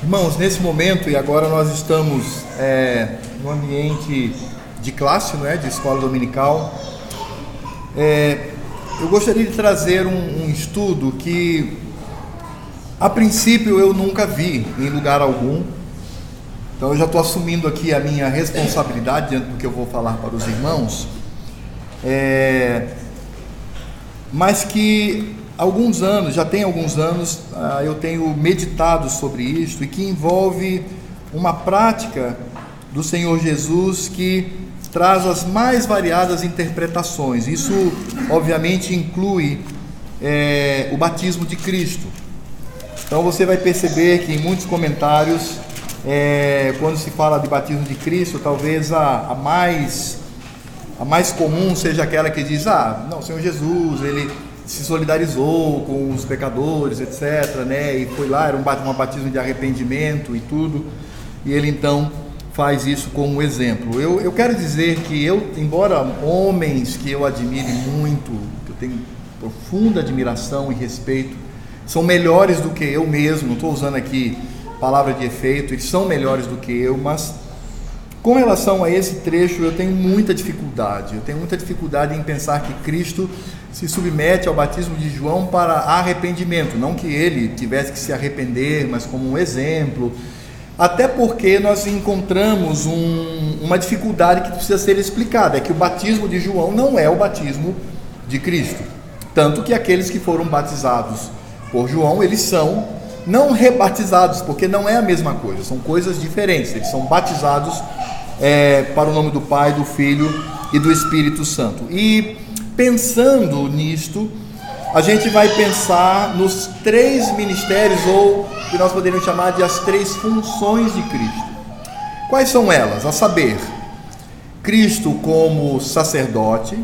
Irmãos, nesse momento, e agora nós estamos no ambiente de classe, não é? De escola dominical, eu gostaria de trazer um estudo que, a princípio, eu nunca vi em lugar algum. Então, eu já estou assumindo aqui a minha responsabilidade diante do que eu vou falar para os irmãos, mas que já tem alguns anos, eu tenho meditado sobre isso, e que envolve uma prática do Senhor Jesus que traz as mais variadas interpretações. Isso, obviamente, inclui o batismo de Cristo. Então, você vai perceber que em muitos comentários, quando se fala de batismo de Cristo, talvez a mais comum seja aquela que diz: não, o Senhor Jesus, ele se solidarizou com os pecadores, etc., né? E foi lá, era um batismo de arrependimento e tudo, e ele então faz isso como exemplo. Eu quero dizer que embora homens que eu admire muito, que eu tenho profunda admiração e respeito, são melhores do que eu mesmo, não estou usando aqui palavra de efeito, eles são melhores do que eu, mas com relação a esse trecho eu tenho muita dificuldade em pensar que Cristo se submete ao batismo de João para arrependimento, não que ele tivesse que se arrepender, mas como um exemplo, até porque nós encontramos uma dificuldade que precisa ser explicada, é que o batismo de João não é o batismo de Cristo, tanto que aqueles que foram batizados por João, eles são não rebatizados, porque não é a mesma coisa, são coisas diferentes, eles são batizados para o nome do Pai, do Filho e do Espírito Santo. E pensando nisto, a gente vai pensar nos três ministérios, ou que nós poderíamos chamar de as três funções de Cristo. Quais são elas? A saber, Cristo como sacerdote,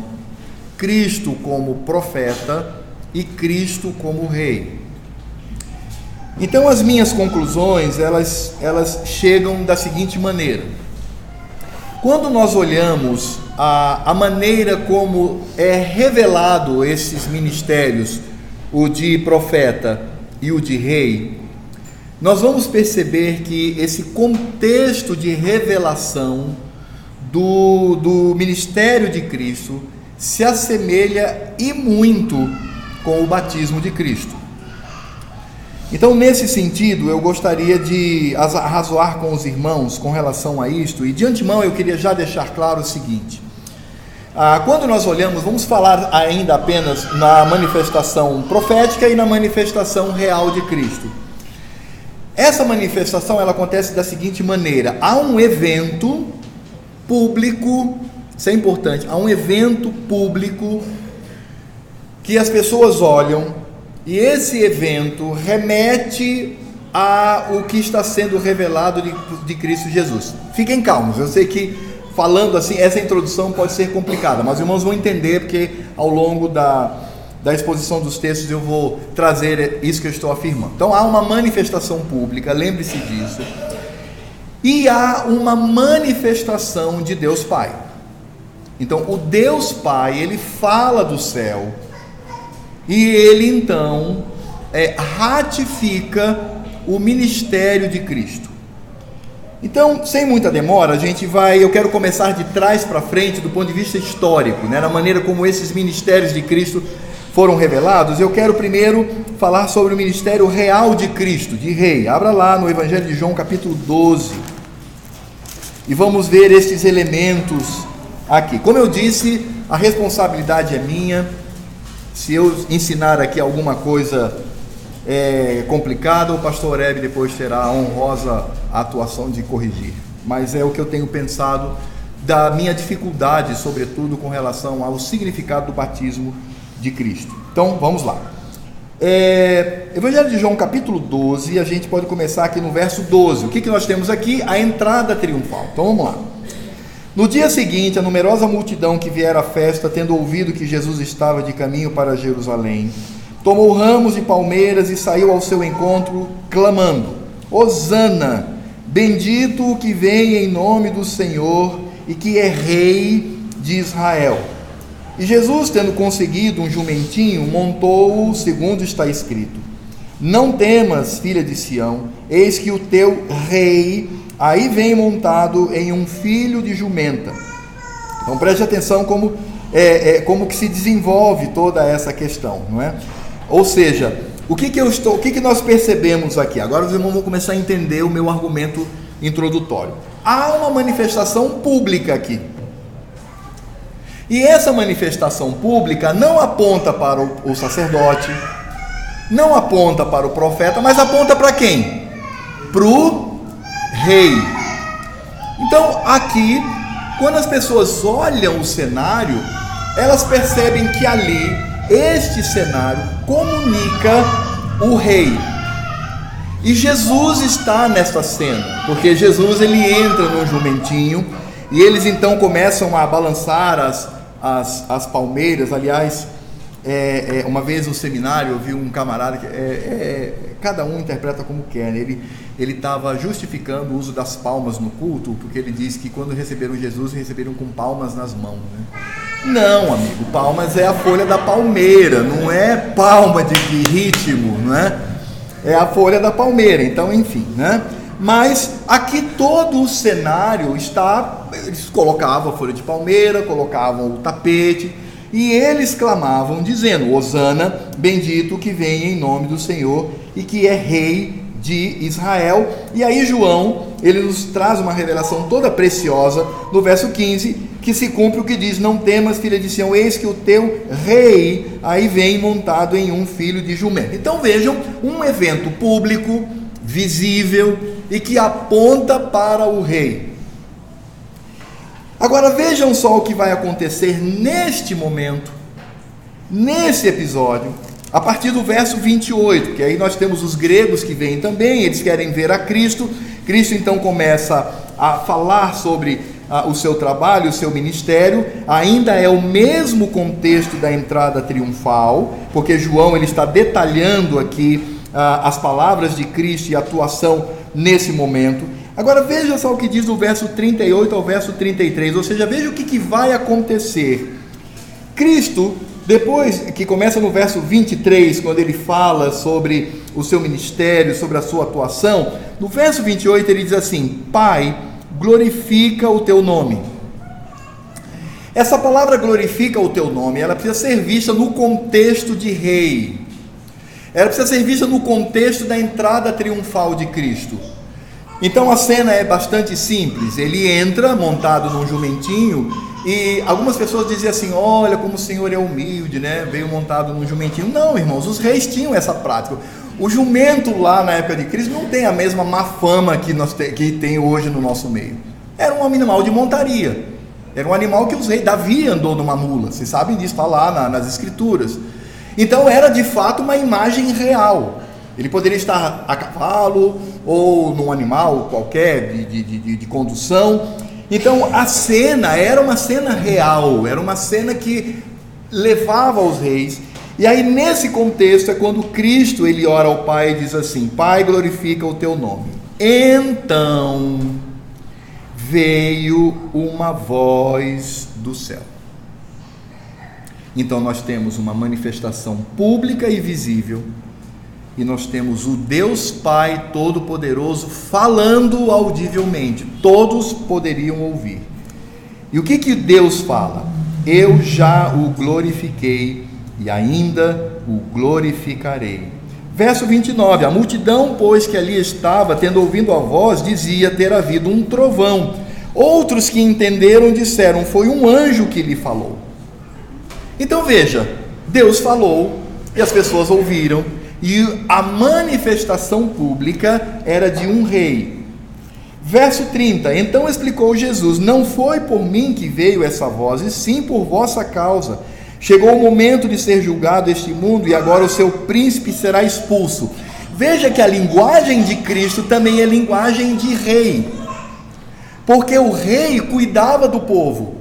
Cristo como profeta e Cristo como rei. Então, as minhas conclusões, elas chegam da seguinte maneira: quando nós olhamos a maneira como é revelado esses ministérios, o de profeta e o de rei, nós vamos perceber que esse contexto de revelação do ministério de Cristo se assemelha e muito com o batismo de Cristo. Então, nesse sentido, eu gostaria de arrazoar com os irmãos com relação a isto, e de antemão eu queria já deixar claro o seguinte: quando nós olhamos, vamos falar ainda apenas na manifestação profética e na manifestação real de Cristo. Essa manifestação, ela acontece da seguinte maneira: há um evento público, isso é importante, há um evento público que as pessoas olham, e esse evento remete ao que está sendo revelado de Cristo Jesus. Fiquem calmos, eu sei que falando assim, essa introdução pode ser complicada, mas os irmãos vão entender, porque ao longo da exposição dos textos eu vou trazer isso que eu estou afirmando. Então, há uma manifestação pública, lembre-se disso, e há uma manifestação de Deus Pai. Então, o Deus Pai, ele fala do céu, e ele então ratifica o ministério de Cristo. Então, sem muita demora, eu quero começar de trás para frente, do ponto de vista histórico, né, na maneira como esses ministérios de Cristo foram revelados. Eu quero primeiro falar sobre o ministério real de Cristo, de rei. Abra lá no Evangelho de João, capítulo 12, e vamos ver estes elementos aqui. Como eu disse, a responsabilidade é minha. Se eu ensinar aqui alguma coisa complicada, o pastor Hebe depois terá a honrosa atuação de corrigir. Mas é o que eu tenho pensado da minha dificuldade, sobretudo com relação ao significado do batismo de Cristo. Então, vamos lá. Evangelho de João, capítulo 12, a gente pode começar aqui no verso 12. O que nós temos aqui? A entrada triunfal. Então, vamos lá. No dia seguinte, a numerosa multidão que viera à festa, tendo ouvido que Jesus estava de caminho para Jerusalém, tomou ramos de palmeiras e saiu ao seu encontro, clamando: Hosana, bendito o que vem em nome do Senhor e que é rei de Israel. E Jesus, tendo conseguido um jumentinho, montou-o, segundo está escrito: Não temas, filha de Sião, eis que o teu rei aí vem montado em um filho de jumenta. Então preste atenção como que se desenvolve toda essa questão, não é? Ou seja, o que nós percebemos aqui? Agora os irmãos vão começar a entender o meu argumento introdutório. Há uma manifestação pública aqui. E essa manifestação pública não aponta para o sacerdote, não aponta para o profeta, mas aponta para quem? Para o rei. Então aqui, quando as pessoas olham o cenário, elas percebem que ali, este cenário comunica o rei. E Jesus está nesta cena, porque Jesus ele entra num jumentinho, e eles então começam a balançar as palmeiras. Aliás, uma vez no seminário eu vi um camarada que cada um interpreta como quer, né? Ele estava justificando o uso das palmas no culto, porque ele diz que quando receberam Jesus, receberam com palmas nas mãos, né? Não, amigo, palmas é a folha da palmeira, não é palma de ritmo, não é? É a folha da palmeira, então enfim, né? Mas aqui todo o cenário está, eles colocavam a folha de palmeira, colocavam o tapete, e eles clamavam dizendo: Hosana, bendito que vem em nome do Senhor e que é rei de Israel. E aí João, ele nos traz uma revelação toda preciosa no verso 15, que se cumpre o que diz: não temas, filha de Sião, eis que o teu rei aí vem montado em um filho de jumento. Então vejam, um evento público, visível e que aponta para o rei. Agora vejam só o que vai acontecer neste momento, nesse episódio, a partir do verso 28, que aí nós temos os gregos que vêm também, eles querem ver a Cristo. Cristo então começa a falar sobre o seu trabalho, o seu ministério. Ainda é o mesmo contexto da entrada triunfal, porque João ele está detalhando aqui as palavras de Cristo e a atuação nesse momento. Agora veja só o que diz do verso 38 ao verso 33, ou seja, veja o que vai acontecer. Cristo, depois que começa no verso 23, quando ele fala sobre o seu ministério, sobre a sua atuação, no verso 28 ele diz assim: Pai, glorifica o teu nome. Essa palavra glorifica o teu nome, ela precisa ser vista no contexto de rei, ela precisa ser vista no contexto da entrada triunfal de Cristo. Então a cena é bastante simples. Ele entra montado num jumentinho, e algumas pessoas dizem assim: olha como o Senhor é humilde, né? Veio montado num jumentinho. Não, irmãos, os reis tinham essa prática. O jumento lá na época de Cristo não tem a mesma má fama que tem hoje no nosso meio. Era um animal de montaria, era um animal que os reis, Davi andou numa mula, vocês sabem disso, está lá nas escrituras. Então era de fato uma imagem real. Ele poderia estar a cavalo ou num animal qualquer de condução. Então a cena era uma cena real, era uma cena que levava aos reis. E aí nesse contexto é quando Cristo ele ora ao Pai e diz assim: Pai, glorifica o teu nome. Então veio uma voz do céu. Então nós temos uma manifestação pública e visível, e nós temos o Deus Pai Todo-Poderoso falando audivelmente, todos poderiam ouvir. E o que Deus fala? Eu já o glorifiquei e ainda o glorificarei. Verso 29, a multidão, pois, que ali estava, tendo ouvido a voz, dizia ter havido um trovão. Outros que entenderam disseram: foi um anjo que lhe falou. Então veja, Deus falou e as pessoas ouviram, e a manifestação pública era de um rei. Verso 30, então explicou Jesus: não foi por mim que veio essa voz, e sim por vossa causa. Chegou o momento de ser julgado este mundo, e agora o seu príncipe será expulso. Veja que a linguagem de Cristo também é linguagem de rei, porque o rei cuidava do povo.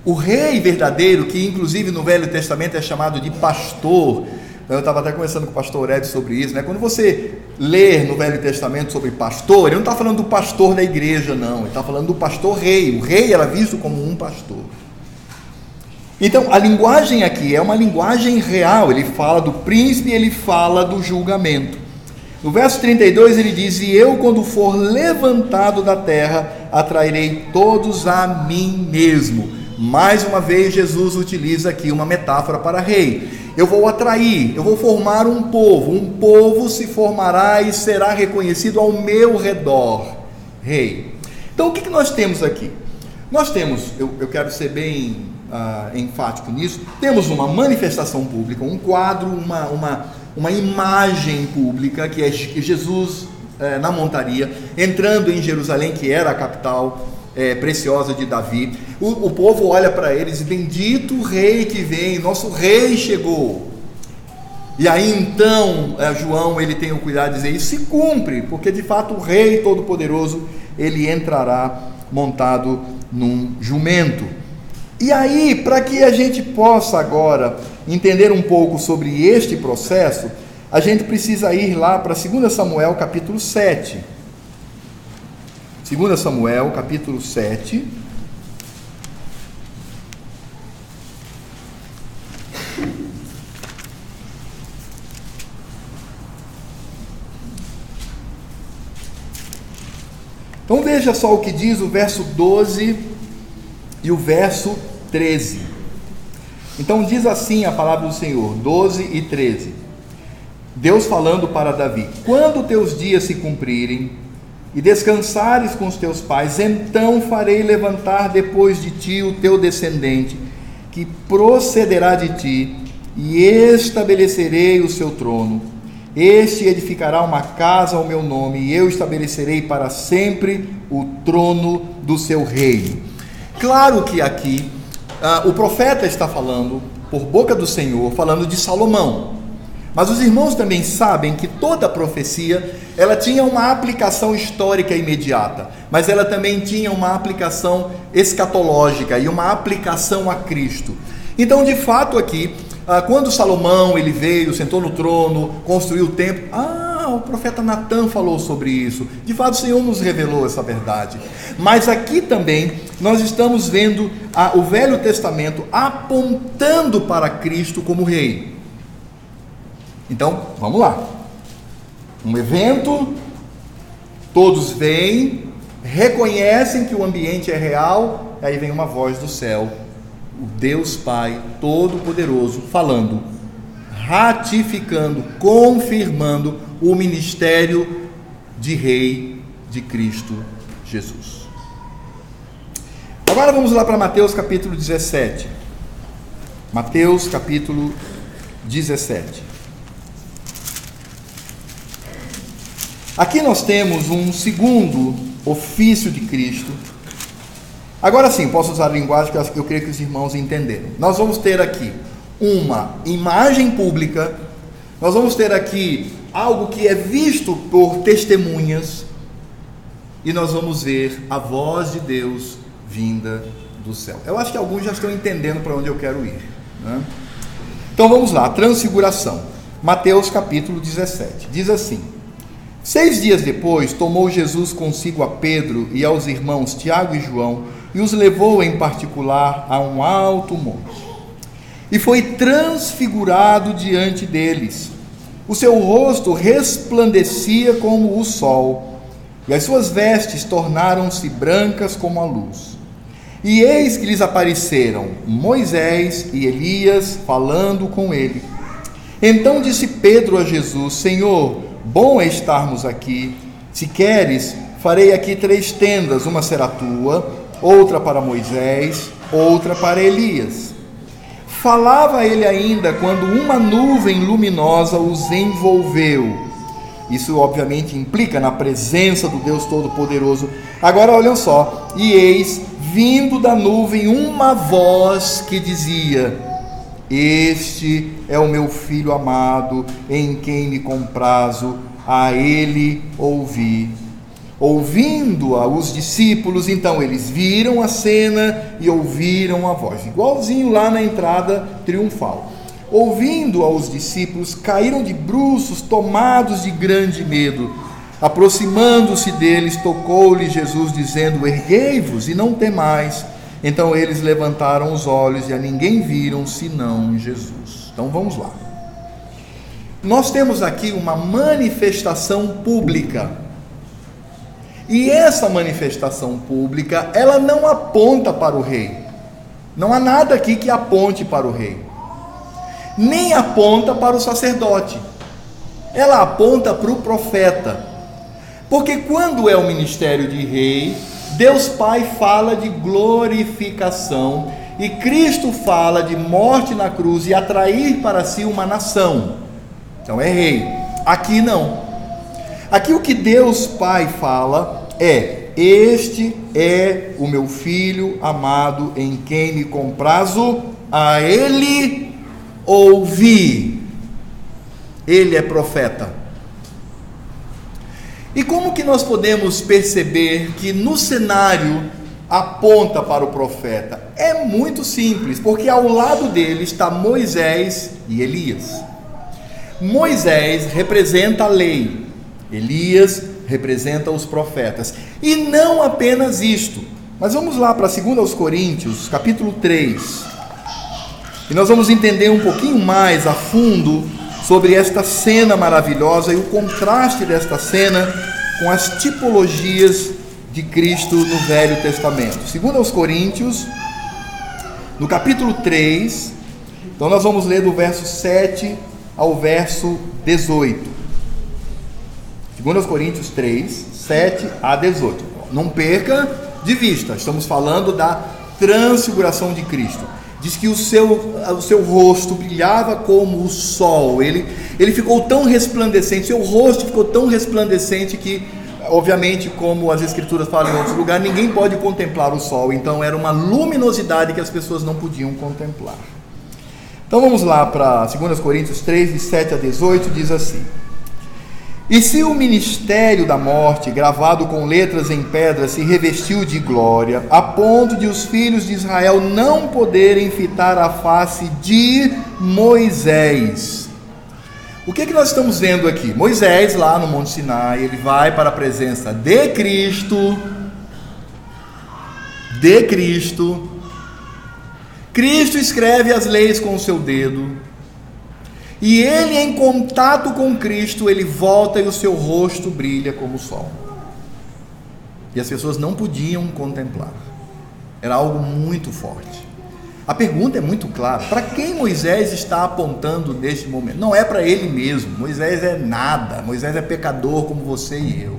O rei verdadeiro, que inclusive no Velho Testamento é chamado de pastor. Eu estava até conversando com o pastor Ed sobre isso, né? Quando você lê no Velho Testamento sobre pastor, ele não está falando do pastor da igreja, não. Ele está falando do pastor rei. O rei era visto como um pastor. Então, a linguagem aqui é uma linguagem real. Ele fala do príncipe, ele fala do julgamento. No verso 32 ele diz: e eu, quando for levantado da terra, atrairei todos a mim mesmo. Mais uma vez Jesus utiliza aqui uma metáfora para rei. Eu vou atrair, eu vou formar um povo se formará e será reconhecido ao meu redor, rei. Então o que nós temos aqui? Nós temos, eu quero ser bem enfático nisso, temos uma manifestação pública, um quadro, uma imagem pública, que é Jesus na montaria, entrando em Jerusalém, que era a capital preciosa de Davi. O povo olha para eles: bendito o rei que vem, nosso rei chegou. E aí então João, ele tem o cuidado de dizer: isso se cumpre, porque de fato o rei todo-poderoso, ele entrará montado num jumento. E aí, para que a gente possa agora entender um pouco sobre este processo, a gente precisa ir lá para 2 Samuel capítulo 7. 2 Samuel capítulo 7. Então veja só o que diz o verso 12 e o verso 13. Então diz assim a palavra do Senhor, 12 e 13. Deus falando para Davi: quando teus dias se cumprirem e descansares com os teus pais, então farei levantar depois de ti o teu descendente, que procederá de ti, e estabelecerei o seu trono. Este edificará uma casa ao meu nome, e eu estabelecerei para sempre o trono do seu reino. Claro que aqui o profeta está falando, por boca do Senhor, falando de Salomão. Mas os irmãos também sabem que toda profecia, ela tinha uma aplicação histórica imediata, mas ela também tinha uma aplicação escatológica e uma aplicação a Cristo. Então, de fato, aqui, quando Salomão ele veio, sentou no trono, construiu o templo, o profeta Natã falou sobre isso. De fato, o Senhor nos revelou essa verdade. Mas aqui também nós estamos vendo o Velho Testamento apontando para Cristo como rei. Então, vamos lá. Um evento, todos veem, reconhecem que o ambiente é real, aí vem uma voz do céu, o Deus Pai Todo-Poderoso falando, ratificando, confirmando o ministério de rei de Cristo Jesus. Agora vamos lá para Mateus capítulo 17. Mateus capítulo 17. Aqui nós temos um segundo ofício de Cristo. Agora sim, posso usar a linguagem que eu creio que os irmãos entenderam. Nós vamos ter aqui uma imagem pública, nós vamos ter aqui algo que é visto por testemunhas, e nós vamos ver a voz de Deus vinda do céu. Eu acho que alguns já estão entendendo para onde eu quero ir, né? Então vamos lá, transfiguração. Mateus capítulo 17, diz assim: 6 dias depois, tomou Jesus consigo a Pedro e aos irmãos Tiago e João, e os levou em particular a um alto monte. E foi transfigurado diante deles. O seu rosto resplandecia como o sol, e as suas vestes tornaram-se brancas como a luz. E eis que lhes apareceram Moisés e Elias, falando com ele. Então disse Pedro a Jesus: Senhor, bom é estarmos aqui. Se queres, farei aqui 3 tendas, uma será tua, outra para Moisés, outra para Elias. Falava ele ainda quando uma nuvem luminosa os envolveu. Isso obviamente implica na presença do Deus Todo-Poderoso. Agora olhem só, e eis, vindo da nuvem, uma voz que dizia: Este é o meu filho amado, em quem me comprazo, a ele ouvi. Ouvindo-a os discípulos, então eles viram a cena e ouviram a voz, igualzinho lá na entrada triunfal. Ouvindo-a os discípulos, caíram de bruços, tomados de grande medo. Aproximando-se deles, tocou-lhe Jesus, dizendo: Erguei-vos e não temais. Então eles levantaram os olhos e a ninguém viram, senão Jesus. Então vamos lá. nós temos aqui uma manifestação pública. E essa manifestação pública, ela não aponta para o rei. Não há nada aqui que aponte para o rei. Nem aponta para o sacerdote. Ela aponta para o profeta. Porque quando é o ministério de rei, Deus Pai fala de glorificação e Cristo fala de morte na cruz e atrair para si uma nação. Então é rei. Aqui não. Aqui o que Deus Pai fala é: este é o meu filho amado, em quem me comprazo, a ele ouvi. Ele é profeta. E como que nós podemos perceber que no cenário aponta para o profeta? É muito simples, porque ao lado dele está Moisés e Elias. Moisés representa a lei, Elias representa os profetas. E não apenas isto, mas vamos lá para 2 Coríntios, capítulo 3. E nós vamos entender um pouquinho mais a fundo sobre esta cena maravilhosa e o contraste desta cena com as tipologias de Cristo no Velho Testamento. 2 Coríntios, no capítulo 3, então nós vamos ler do verso 7 ao verso 18. 2 Coríntios 3, 7 a 18. Não perca de vista, estamos falando da transfiguração de Cristo. Diz que o seu rosto brilhava como o sol, ele ficou tão resplandecente, seu rosto ficou tão resplandecente que, obviamente, como as escrituras falam em outros lugares, ninguém pode contemplar o sol, então era uma luminosidade que as pessoas não podiam contemplar. Então vamos lá para 2 Coríntios 3, de 7 a 18, diz assim: e se o ministério da morte, gravado com letras em pedra, se revestiu de glória, a ponto de os filhos de Israel não poderem fitar a face de Moisés. O que nós estamos vendo aqui? Moisés, lá no Monte Sinai, ele vai para a presença de Cristo. Cristo escreve as leis com o seu dedo. E ele, em contato com Cristo, ele volta e o seu rosto brilha como o sol. E as pessoas não podiam contemplar. Era algo muito forte. A pergunta é muito clara: para quem Moisés está apontando neste momento? Não é para ele mesmo. Moisés é nada. Moisés é pecador como você e eu.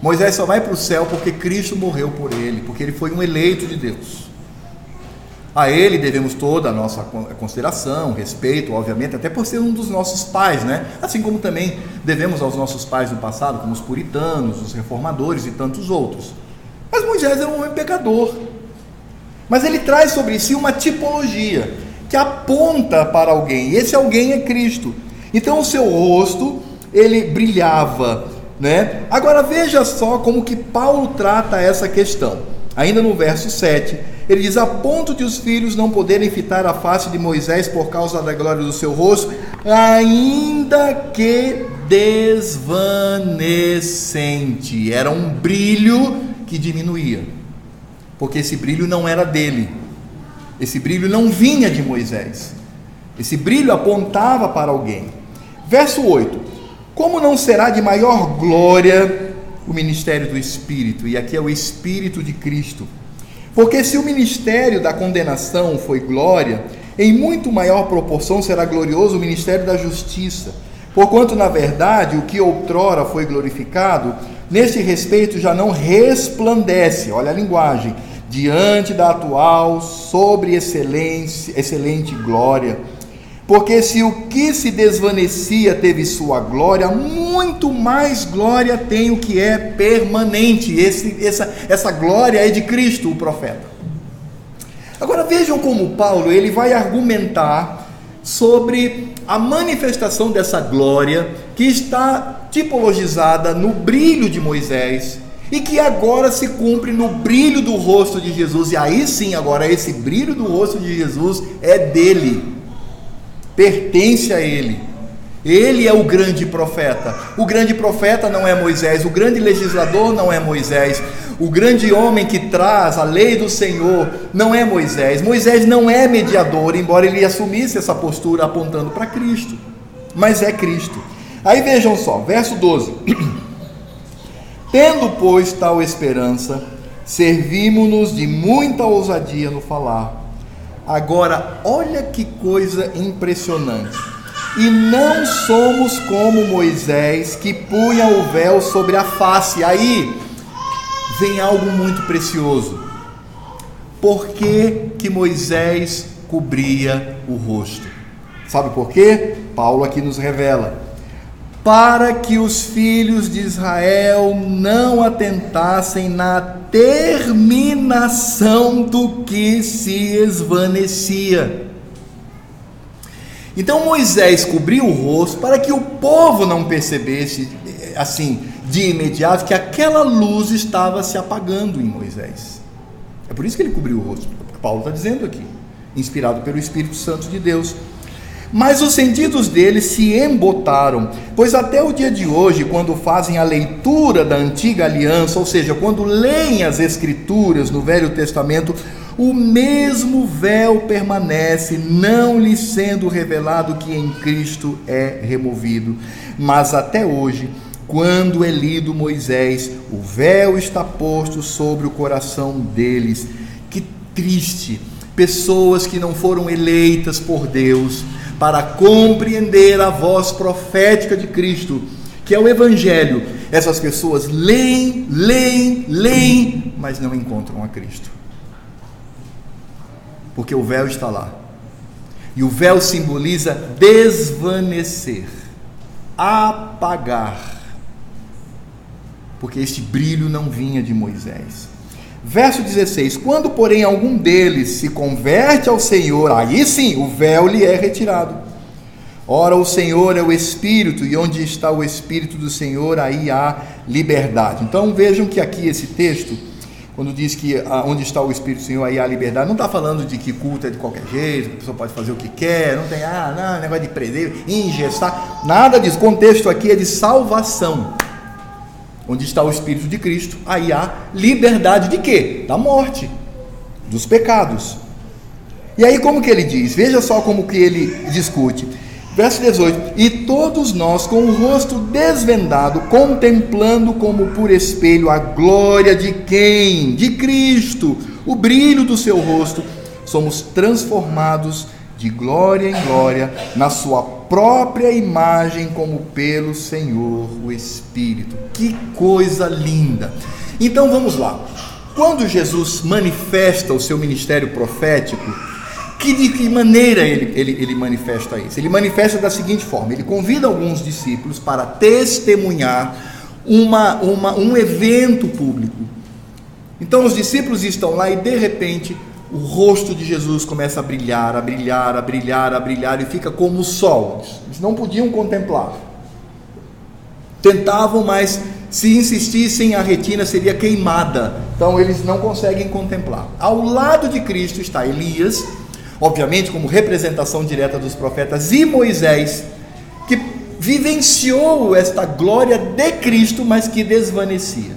Moisés só vai para o céu porque Cristo morreu por ele, porque ele foi um eleito de Deus. A ele devemos toda a nossa consideração, respeito, obviamente, até por ser um dos nossos pais, né? Assim como também devemos aos nossos pais do passado, como os puritanos, os reformadores e tantos outros. Mas Moisés era um homem pecador. Mas ele traz sobre si uma tipologia que aponta para alguém, e esse alguém é Cristo. Então o seu rosto, ele brilhava, né? Agora veja só como que Paulo trata essa questão. Ainda no verso 7, ele diz: a ponto de os filhos não poderem fitar a face de Moisés por causa da glória do seu rosto, ainda que desvanecente. Era um brilho que diminuía, porque esse brilho não era dele, esse brilho não vinha de Moisés, esse brilho apontava para alguém. Verso 8: como não será de maior glória o ministério do Espírito? E aqui é o Espírito de Cristo. Porque se o ministério da condenação foi glória, em muito maior proporção será glorioso o ministério da justiça. Porquanto, na verdade, o que outrora foi glorificado, neste respeito já não resplandece, olha a linguagem, diante da atual sobre excelente glória. Porque se o que se desvanecia teve sua glória, muito mais glória tem o que é permanente. Essa glória é de Cristo, o profeta. Agora vejam como Paulo ele vai argumentar sobre a manifestação dessa glória que está tipologizada no brilho de Moisés e que agora se cumpre no brilho do rosto de Jesus. E aí sim, agora esse brilho do rosto de Jesus é dele, pertence a ele. Ele é o grande profeta. O grande profeta não é Moisés, o grande legislador não é Moisés, o grande homem que traz a lei do Senhor não é Moisés. Moisés não é mediador, embora ele assumisse essa postura apontando para Cristo. mas é Cristo. Aí vejam só, verso 12: tendo, pois, tal esperança, servimos-nos de muita ousadia no falar. Agora, olha que coisa impressionante. E não somos como Moisés, que punha o véu sobre a face. Aí vem algo muito precioso. Por que Moisés cobria o rosto? Sabe por quê? Paulo aqui nos revela: para que os filhos de Israel não atentassem na terminação do que se esvanecia. Então Moisés cobriu o rosto para que o povo não percebesse, assim, de imediato, que aquela luz estava se apagando em Moisés. É por isso que ele cobriu o rosto, porque Paulo está dizendo aqui, inspirado pelo Espírito Santo de Deus. Mas os sentidos deles se embotaram, pois até o dia de hoje, quando fazem a leitura da antiga aliança, ou seja, quando leem as Escrituras no Velho Testamento, o mesmo véu permanece, não lhe sendo revelado que em Cristo é removido. Mas até hoje, quando é lido Moisés, o véu está posto sobre o coração deles. Que triste! Pessoas que não foram eleitas por Deus para compreender a voz profética de Cristo, que é o Evangelho. Essas pessoas leem, mas não encontram a Cristo, porque o véu está lá, e o véu simboliza desvanecer, apagar, porque este brilho não vinha de Moisés. Verso 16: quando, porém, algum deles se converte ao Senhor, aí sim o véu lhe é retirado. Ora, o Senhor é o Espírito, e onde está o Espírito do Senhor, aí há liberdade. Então vejam que aqui esse texto, quando diz que onde está o Espírito do Senhor, aí há liberdade, não está falando de que culto é de qualquer jeito, que a pessoa pode fazer o que quer, não tem, negócio de prender, engessar, nada disso. O contexto aqui é de salvação. Onde está o Espírito de Cristo, aí há liberdade de quê? Da morte, dos pecados. E aí como que ele diz? Veja só como que ele discute. Verso 18: e todos nós, com o rosto desvendado, contemplando como por espelho a glória de quem? De Cristo, o brilho do seu rosto, somos transformados de glória em glória, na sua própria imagem, como pelo Senhor, o Espírito. Que coisa linda! Então vamos lá. Quando Jesus manifesta o seu ministério profético, de que maneira ele manifesta isso? Ele manifesta da seguinte forma: ele convida alguns discípulos para testemunhar um evento público. Então os discípulos estão lá e de repente o rosto de Jesus começa a brilhar, e fica como o sol. Eles não podiam contemplar. Tentavam, mas se insistissem, a retina seria queimada. Então eles não conseguem contemplar. Ao lado de Cristo está Elias, obviamente como representação direta dos profetas, e Moisés, que vivenciou esta glória de Cristo, mas que desvanecia.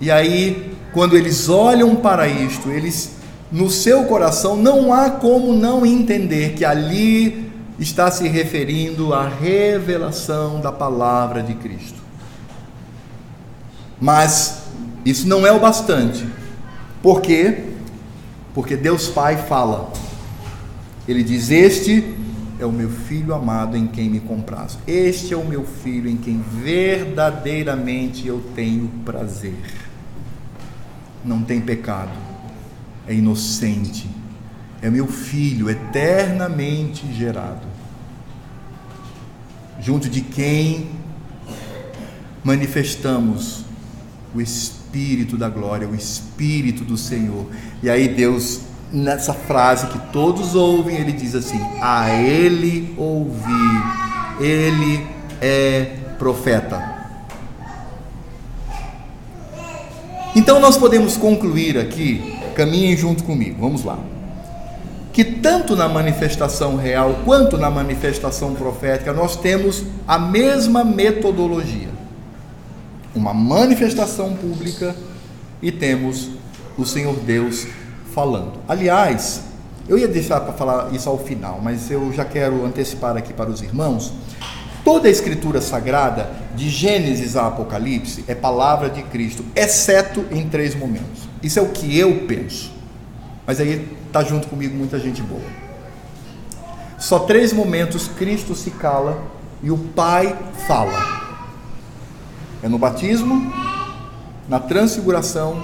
E aí, quando eles olham para isto, eles, no seu coração, não há como não entender que ali está se referindo à revelação da palavra de Cristo. Mas isso não é o bastante. Por quê? Porque Deus Pai fala. Ele diz: este é o meu filho amado em quem me comprazo. Este é o meu filho em quem verdadeiramente eu tenho prazer. Não tem pecado, é inocente, é meu filho eternamente gerado, junto de quem manifestamos o Espírito da glória, o Espírito do Senhor. E aí Deus, nessa frase que todos ouvem, ele diz assim: a ele ouvi, ele é profeta. Então nós podemos concluir aqui, caminhem junto comigo, vamos lá, que tanto na manifestação real quanto na manifestação profética nós temos a mesma metodologia, uma manifestação pública, e temos o Senhor Deus falando. Aliás, Eu ia deixar para falar isso ao final, mas eu já quero antecipar aqui para os irmãos. Toda a Escritura Sagrada, de Gênesis a Apocalipse, é palavra de Cristo, exceto em 3 momentos. Isso é o que eu penso. Mas aí está junto comigo muita gente boa. Só 3 momentos Cristo se cala e o Pai fala. É no batismo, na transfiguração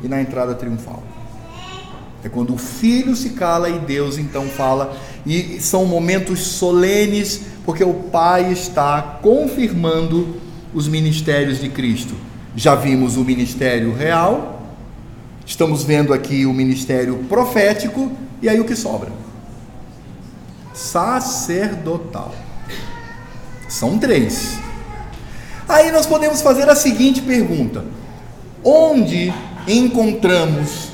e na entrada triunfal. É quando o Filho se cala e Deus então fala, e são momentos solenes, porque o Pai está confirmando os ministérios de Cristo. Já vimos o ministério real, estamos vendo aqui o ministério profético, e aí o que sobra? Sacerdotal. São 3. Aí nós podemos fazer a seguinte pergunta: onde encontramos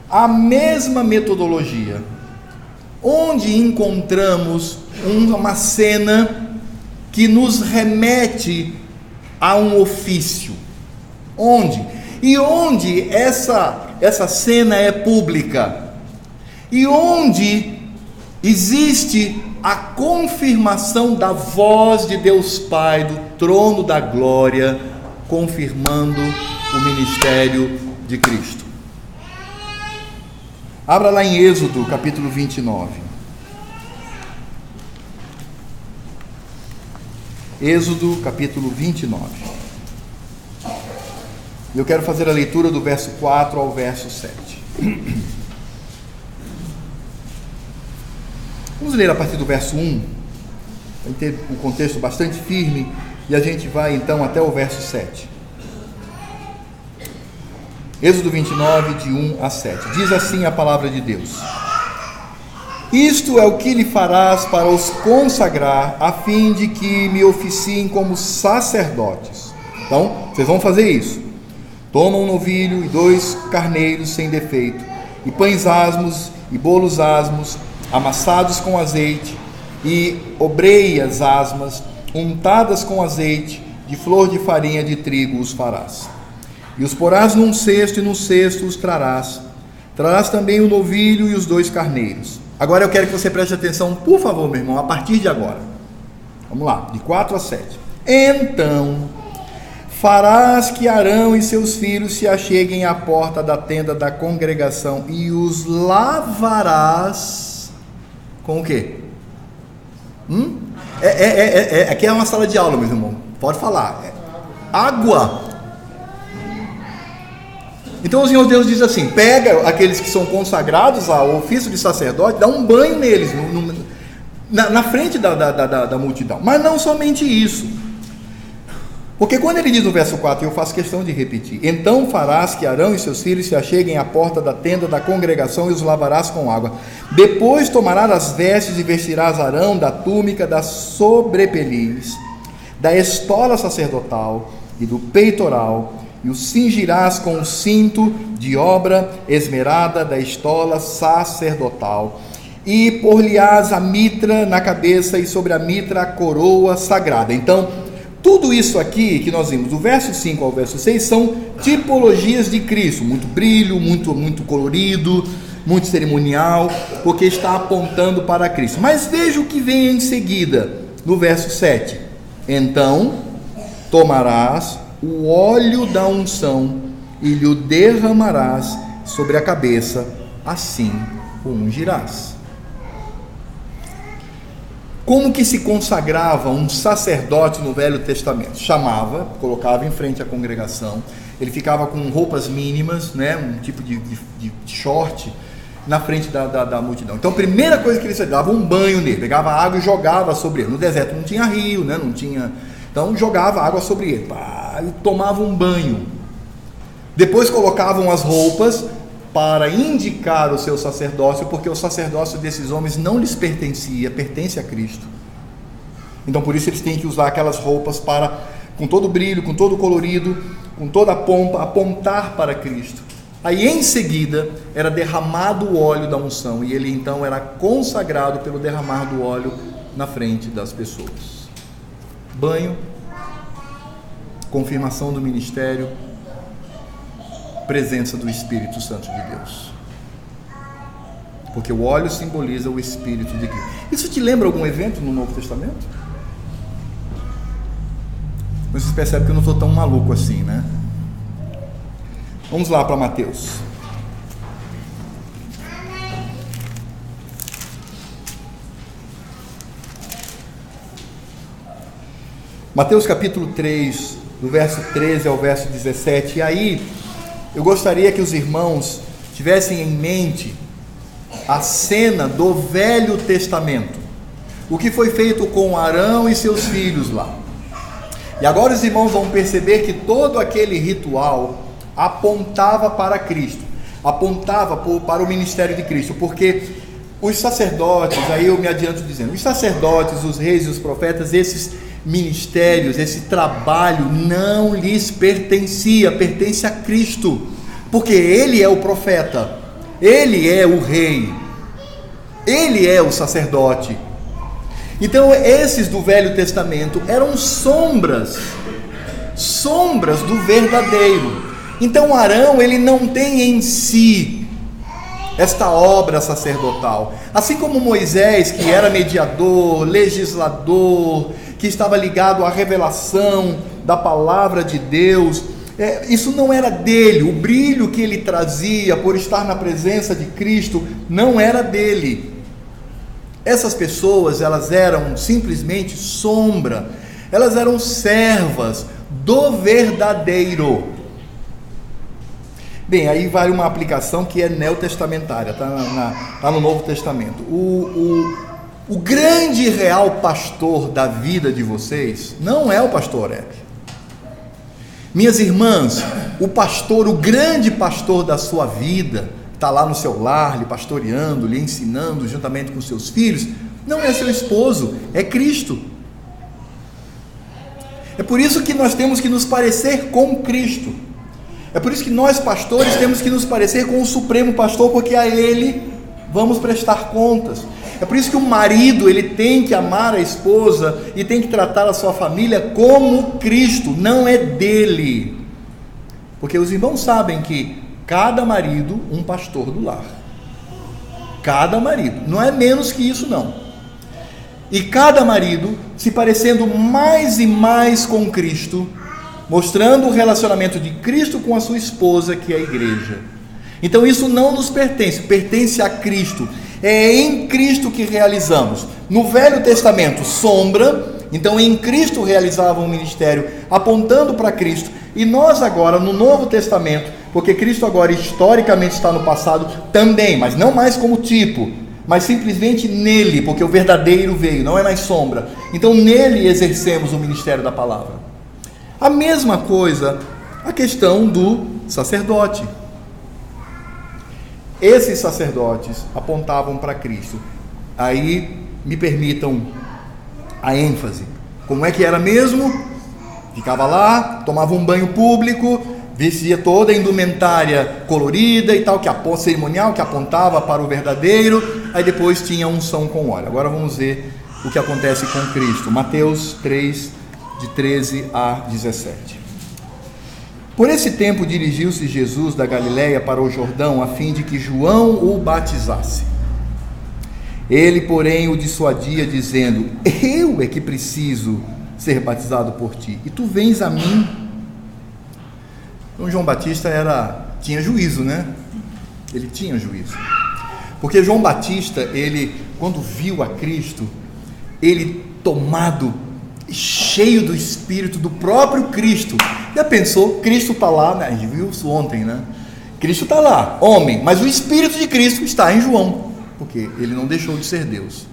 a mesma metodologia? Onde encontramos uma cena que nos remete a um ofício? Onde? E onde essa cena é pública? E onde existe a confirmação da voz de Deus Pai do trono da glória, confirmando o ministério de Cristo? Abra lá em Êxodo, capítulo 29. Êxodo, capítulo 29. Eu quero fazer a leitura do verso 4 ao verso 7. Vamos ler a partir do verso 1. Vai ter um contexto bastante firme e a gente vai então até o verso 7. Êxodo 29, de 1 a 7. Diz assim a palavra de Deus: isto é o que lhe farás para os consagrar, a fim de que me oficiem como sacerdotes. Então, vocês vão fazer isso. Toma um novilho e 2 carneiros sem defeito, e pães asmos e bolos asmos, amassados com azeite, e obreias asmas, untadas com azeite, de flor de farinha de trigo os farás. E os porás num cesto, e no cesto os trarás. Trarás também o novilho e os 2 carneiros. Agora eu quero que você preste atenção, por favor, meu irmão, a partir de agora. Vamos lá, de 4 a 7. Então farás que Arão e seus filhos se acheguem à porta da tenda da congregação, e os lavarás com o quê? Aqui é uma sala de aula, meu irmão. Pode falar. Água. Então o Senhor Deus diz assim: pega aqueles que são consagrados ao ofício de sacerdote, dá um banho neles, na frente da multidão. Mas não somente isso, porque quando ele diz no verso 4, eu faço questão de repetir: então farás que Arão e seus filhos se acheguem à porta da tenda da congregação e os lavarás com água. Depois tomarás as vestes e vestirás Arão da túnica, da sobrepeliz, da estola sacerdotal e do peitoral, e o cingirás com o cinto de obra esmerada da estola sacerdotal, e por-lhe-ás a mitra na cabeça, e sobre a mitra a coroa sagrada. Então, tudo isso aqui que nós vimos, do verso 5 ao verso 6, são tipologias de Cristo, muito brilho, muito colorido, muito cerimonial, porque está apontando para Cristo. Mas veja o que vem em seguida, no verso 7. Então tomarás o óleo da unção e lhe o derramarás sobre a cabeça, assim o ungirás. Como que se consagrava um sacerdote no Velho Testamento? Chamava, colocava em frente à congregação, ele ficava com roupas mínimas, né, um tipo de short, na frente da multidão. Então a primeira coisa que ele fazia, dava um banho nele, pegava água e jogava sobre ele. No deserto não tinha rio, né, não tinha... Então jogava água sobre ele, e tomava um banho. Depois colocavam as roupas para indicar o seu sacerdócio, porque o sacerdócio desses homens não lhes pertencia, pertence a Cristo. Então por isso eles têm que usar aquelas roupas para, com todo o brilho, com todo o colorido, com toda a pompa, apontar para Cristo. Aí em seguida era derramado o óleo da unção, e ele então era consagrado pelo derramar do óleo na frente das pessoas. Banho, confirmação do ministério, presença do Espírito Santo de Deus. porque o óleo simboliza o Espírito de Cristo. Isso te lembra algum evento no Novo Testamento? Vocês percebem que eu não estou tão maluco assim, né? Vamos lá para Mateus. Mateus capítulo 3, do verso 13 ao verso 17. E aí, eu gostaria que os irmãos tivessem em mente a cena do Velho Testamento. O que foi feito com Arão e seus filhos lá. E agora os irmãos vão perceber que todo aquele ritual apontava para Cristo, apontava para o ministério de Cristo, porque os sacerdotes, aí eu me adianto dizendo, os sacerdotes, os reis e os profetas, esses ministérios, esse trabalho não lhes pertencia, pertence a Cristo, porque Ele é o profeta, Ele é o rei, Ele é o sacerdote. Então esses do Velho Testamento eram sombras do verdadeiro. Então Arão, ele não tem em si esta obra sacerdotal, assim como Moisés, que era mediador, legislador, que estava ligado à revelação da palavra de Deus, isso não era dele, o brilho que ele trazia por estar na presença de Cristo não era dele. Essas pessoas, elas eram simplesmente sombra, elas eram servas do verdadeiro. Bem, aí vale uma aplicação que é neotestamentária, está no Novo Testamento. O grande e real pastor da vida de vocês não é o pastor Hebe. Minhas irmãs, o grande pastor da sua vida, está lá no seu lar, lhe pastoreando, lhe ensinando, juntamente com seus filhos, não é seu esposo, é Cristo. É por isso que nós temos que nos parecer com Cristo. É por isso que nós, pastores, temos que nos parecer com o Supremo Pastor, porque a Ele vamos prestar contas. É por isso que o marido, ele tem que amar a esposa e tem que tratar a sua família como Cristo, não é dele. Porque os irmãos sabem que cada marido, um pastor do lar. Cada marido, não é menos que isso não. E cada marido se parecendo mais e mais com Cristo, mostrando o relacionamento de Cristo com a sua esposa, que é a igreja. Então isso não nos pertence, pertence a Cristo. É em Cristo que realizamos. No Velho Testamento, sombra, então em Cristo realizavam o ministério apontando para Cristo. E nós agora, no Novo Testamento, porque Cristo agora historicamente está no passado também, mas não mais como tipo, mas simplesmente nele, porque o verdadeiro veio, não é mais sombra. Então nele exercemos o ministério da palavra. A mesma coisa, a questão do sacerdote. Esses sacerdotes apontavam para Cristo. Aí me permitam a ênfase. Como é que era mesmo? Ficava lá, tomava um banho público, vestia toda a indumentária colorida e tal, cerimonial, que apontava para o verdadeiro. Aí depois tinha unção com óleo. Agora vamos ver o que acontece com Cristo. Mateus 3, de 13 a 17. Por esse tempo dirigiu-se Jesus da Galiléia para o Jordão, a fim de que João o batizasse. Ele, porém, o dissuadia, dizendo: eu é que preciso ser batizado por ti, e tu vens a mim. Então João Batista tinha juízo, né? Ele tinha juízo. Porque João Batista, ele, quando viu a Cristo, ele tomado, cheio do Espírito do próprio Cristo. Já pensou? Cristo está lá, né? A gente viu isso ontem, né? Cristo está lá, homem, mas o Espírito de Cristo está em João, porque ele não deixou de ser Deus.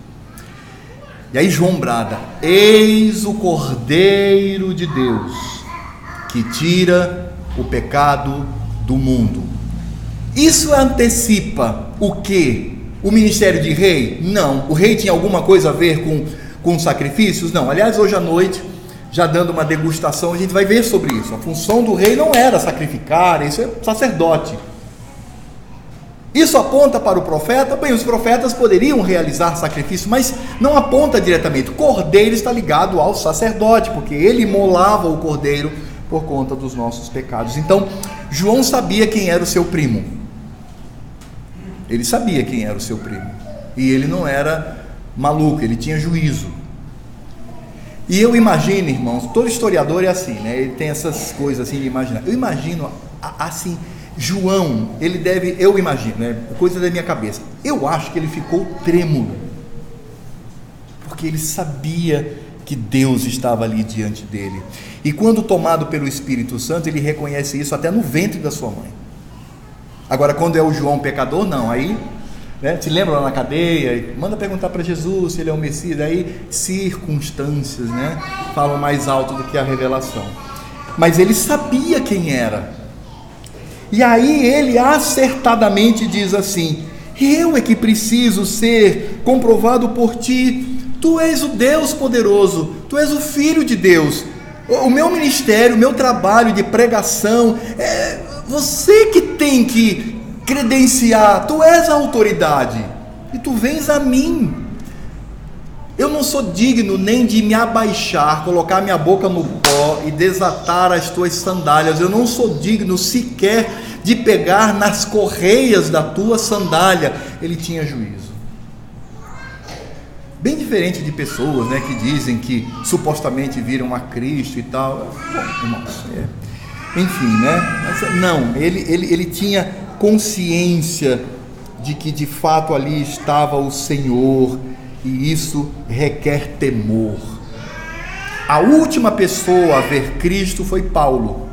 E aí João brada: eis o Cordeiro de Deus, que tira o pecado do mundo. Isso antecipa o quê? O ministério de rei? Não. O rei tinha alguma coisa a ver com sacrifícios? Não. Aliás, hoje à noite, já dando uma degustação, a gente vai ver sobre isso. A função do rei não era sacrificar, isso é sacerdote. Isso aponta para o profeta? Bem, os profetas poderiam realizar sacrifício, mas não aponta diretamente. O cordeiro está ligado ao sacerdote, porque ele imolava o cordeiro por conta dos nossos pecados. Então, João sabia quem era o seu primo. Ele sabia quem era o seu primo. E ele não era maluco, ele tinha juízo. E eu imagino, irmãos, todo historiador é assim, né? Ele tem essas coisas assim de imaginar. Eu imagino, assim, João, ele deve, eu imagino, né? Coisa da minha cabeça. Eu acho que ele ficou trêmulo, porque ele sabia que Deus estava ali diante dele. E quando tomado pelo Espírito Santo, ele reconhece isso até no ventre da sua mãe. Agora, quando é o João pecador, não, aí, né, se lembra lá na cadeia, manda perguntar para Jesus se ele é o Messias, aí circunstâncias, né, falam mais alto do que a revelação. Mas ele sabia quem era. E aí ele acertadamente diz assim: eu é que preciso ser comprovado por ti. Tu és o Deus poderoso, tu és o Filho de Deus. O meu ministério, o meu trabalho de pregação, é você que tem que credenciar. Tu és a autoridade e tu vens a mim. Eu não sou digno nem de me abaixar, colocar minha boca no pó e desatar as tuas sandálias. Eu não sou digno sequer de pegar nas correias da tua sandália. Ele tinha juízo. Bem diferente de pessoas, né, que dizem que supostamente viram a Cristo e tal. Bom, irmãos, enfim, né? Mas não, ele tinha consciência de que de fato ali estava o Senhor, e isso requer temor. A última pessoa a ver Cristo foi Paulo.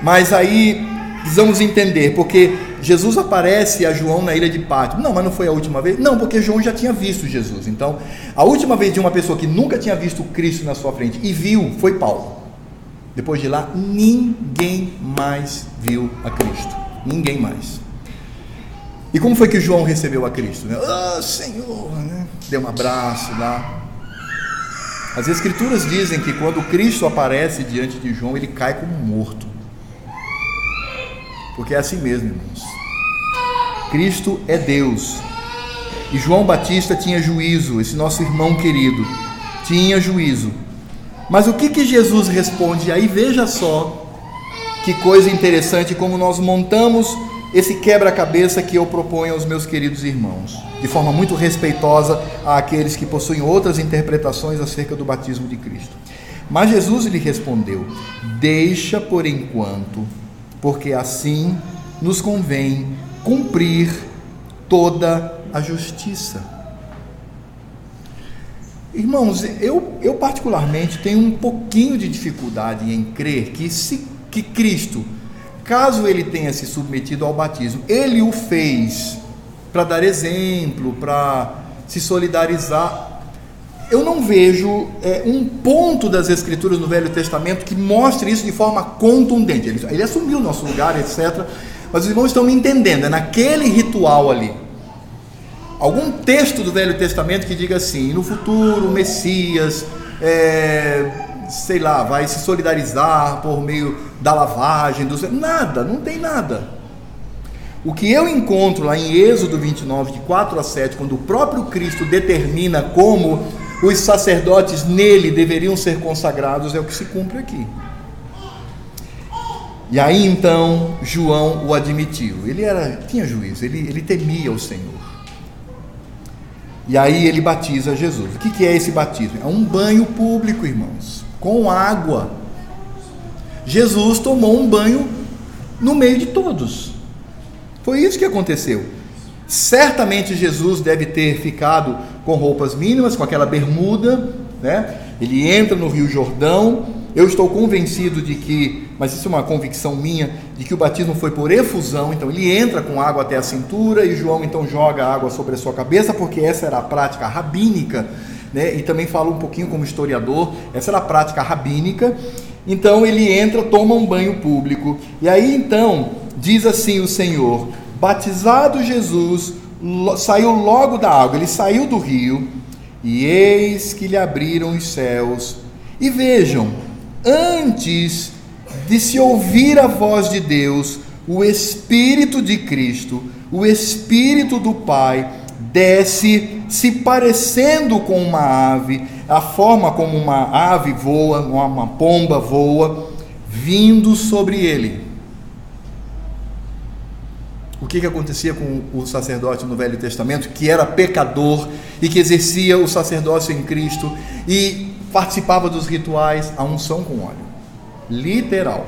Mas aí precisamos entender, porque Jesus aparece a João na ilha de Patmos. Não, mas não foi a última vez? Não, porque João já tinha visto Jesus. Então, a última vez de uma pessoa que nunca tinha visto Cristo na sua frente e viu, foi Paulo. Depois de lá, ninguém mais viu a Cristo. Ninguém mais. E como foi que João recebeu a Cristo? Ah, Senhor, né? Deu um abraço lá. As Escrituras dizem que quando Cristo aparece diante de João, ele cai como morto. Porque é assim mesmo, irmãos. Cristo é Deus. E João Batista tinha juízo, esse nosso irmão querido, tinha juízo. Mas o que Jesus responde? Aí veja só que coisa interessante como nós montamos esse quebra-cabeça que eu proponho aos meus queridos irmãos, de forma muito respeitosa àqueles que possuem outras interpretações acerca do batismo de Cristo. Mas Jesus lhe respondeu: deixa por enquanto, porque assim nos convém cumprir toda a justiça. Irmãos, eu particularmente tenho um pouquinho de dificuldade em crer que Cristo, caso ele tenha se submetido ao batismo, ele o fez para dar exemplo, para se solidarizar. Eu não vejo um ponto das Escrituras no Velho Testamento que mostre isso de forma contundente. Ele assumiu o nosso lugar, etc. Mas os irmãos estão me entendendo, é naquele ritual ali. Algum texto do Velho Testamento que diga assim: no futuro o Messias, sei lá, vai se solidarizar por meio da lavagem, nada, não tem nada. O que eu encontro lá em Êxodo 29, de 4 a 7, quando o próprio Cristo determina como os sacerdotes nele deveriam ser consagrados, é o que se cumpre aqui. E aí então João o admitiu. Ele tinha juízo, ele temia o Senhor. E aí ele batiza Jesus. O que é esse batismo? É um banho público, irmãos, com água. Jesus tomou um banho no meio de todos. Foi isso que aconteceu. Certamente Jesus deve ter ficado com roupas mínimas, com aquela bermuda, né? Ele entra no Rio Jordão. Eu estou convencido de que, mas isso é uma convicção minha, de que o batismo foi por efusão. Então ele entra com água até a cintura e João então joga água sobre a sua cabeça, porque essa era a prática rabínica, né? E também falo um pouquinho como historiador, essa era a prática rabínica. Então ele entra, toma um banho público, e aí então diz assim o Senhor: batizado Jesus, saiu logo da água. Ele saiu do rio, e eis que lhe abriram os céus, e vejam, antes de se ouvir a voz de Deus, o Espírito de Cristo, o Espírito do Pai, desce, se parecendo com uma ave, a forma como uma ave voa, uma pomba voa, vindo sobre ele. o que acontecia com o sacerdote no Velho Testamento, que era pecador e que exercia o sacerdócio em Cristo e participava dos rituais? A unção com óleo, literal.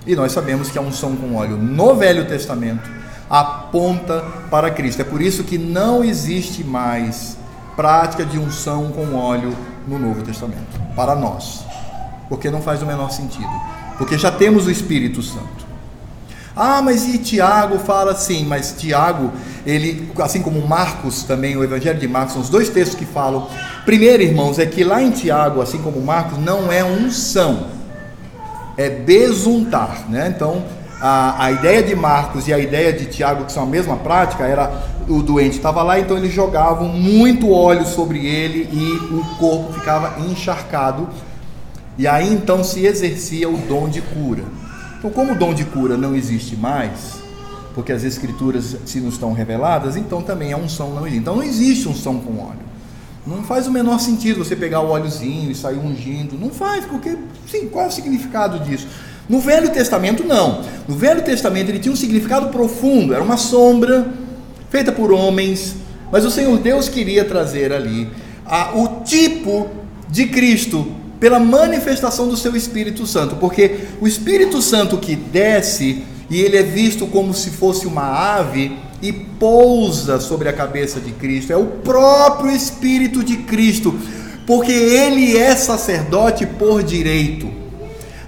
E nós sabemos que a unção com óleo no Velho Testamento aponta para Cristo. É por isso que não existe mais prática de unção com óleo no Novo Testamento, para nós, porque não faz o menor sentido, porque já temos o Espírito Santo. Mas e Tiago fala assim, mas Tiago, ele, assim como Marcos também, o Evangelho de Marcos, são os dois textos que falam. Primeiro, irmãos, é que lá em Tiago, assim como Marcos, não é unção, é besuntar, né? Então, a ideia de Marcos e a ideia de Tiago, que são a mesma prática, era o doente estava lá, então eles jogavam muito óleo sobre ele e o corpo ficava encharcado, e aí então se exercia o dom de cura. Então, como o dom de cura não existe mais, porque as escrituras se nos estão reveladas, então também a unção não existe. Então não existe unção com óleo. Não faz o menor sentido você pegar o óleozinho e sair ungindo. Não faz, porque, sim, qual é o significado disso? No Velho Testamento, não. No Velho Testamento ele tinha um significado profundo, era uma sombra feita por homens, mas o Senhor Deus queria trazer ali o tipo de Cristo, pela manifestação do seu Espírito Santo, porque o Espírito Santo que desce, e ele é visto como se fosse uma ave, e pousa sobre a cabeça de Cristo, é o próprio Espírito de Cristo, porque ele é sacerdote por direito.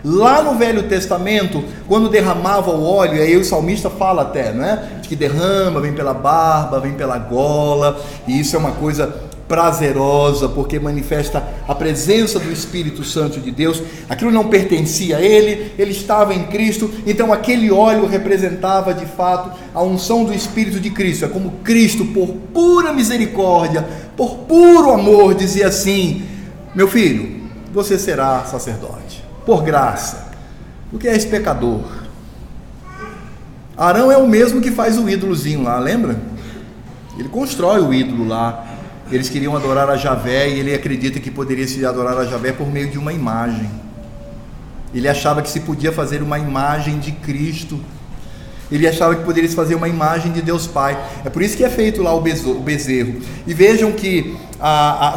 Lá no Velho Testamento, quando derramava o óleo, e aí o salmista fala até, não é? De que derrama, vem pela barba, vem pela gola, e isso é uma coisa prazerosa, porque manifesta a presença do Espírito Santo de Deus. Aquilo não pertencia a ele, ele estava em Cristo, então aquele óleo representava de fato a unção do Espírito de Cristo. É como Cristo, por pura misericórdia, por puro amor, dizia assim: meu filho, você será sacerdote, por graça, porque és pecador. Arão é o mesmo que faz o ídolozinho lá, lembra? Ele constrói o ídolo lá. Eles queriam adorar a Javé, e ele acredita que poderia se adorar a Javé por meio de uma imagem. Ele achava que se podia fazer uma imagem de Cristo. Ele achava que poderia se fazer uma imagem de Deus Pai. É por isso que é feito lá o bezerro. E vejam que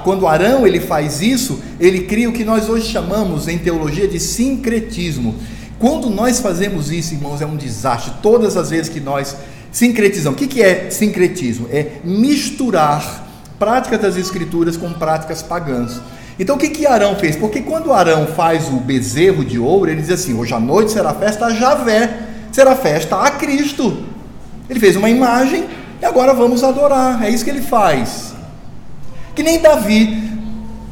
quando Arão ele faz isso, ele cria o que nós hoje chamamos em teologia de sincretismo. Quando nós fazemos isso, irmãos, é um desastre. Todas as vezes que nós sincretizamos. O que é sincretismo? É misturar práticas das escrituras com práticas pagãs. Então o que Arão fez? Porque quando Arão faz o bezerro de ouro, ele diz assim: hoje à noite será festa a Javé, será festa a Cristo. Ele fez uma imagem e agora vamos adorar. É isso que ele faz. Que nem Davi,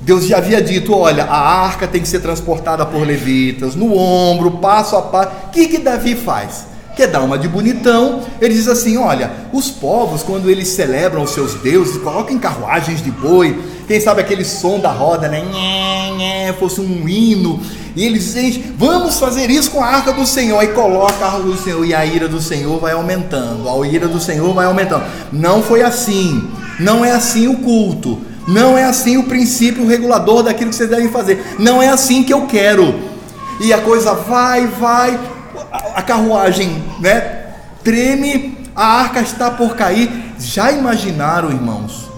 Deus já havia dito: olha, a arca tem que ser transportada por levitas, no ombro, passo a passo. O que Davi faz? Quer dar uma de bonitão, ele diz assim: olha, os povos, quando eles celebram os seus deuses, colocam em carruagens de boi, quem sabe aquele som da roda, né, fosse um hino, e eles dizem: vamos fazer isso com a arca do Senhor, aí coloca a arca do Senhor, e a ira do Senhor vai aumentando, a ira do Senhor vai aumentando. Não foi assim, não é assim o culto, não é assim o princípio regulador daquilo que vocês devem fazer, não é assim que eu quero. E a coisa vai, a carruagem, né, treme, a arca está por cair. Já imaginaram, irmãos,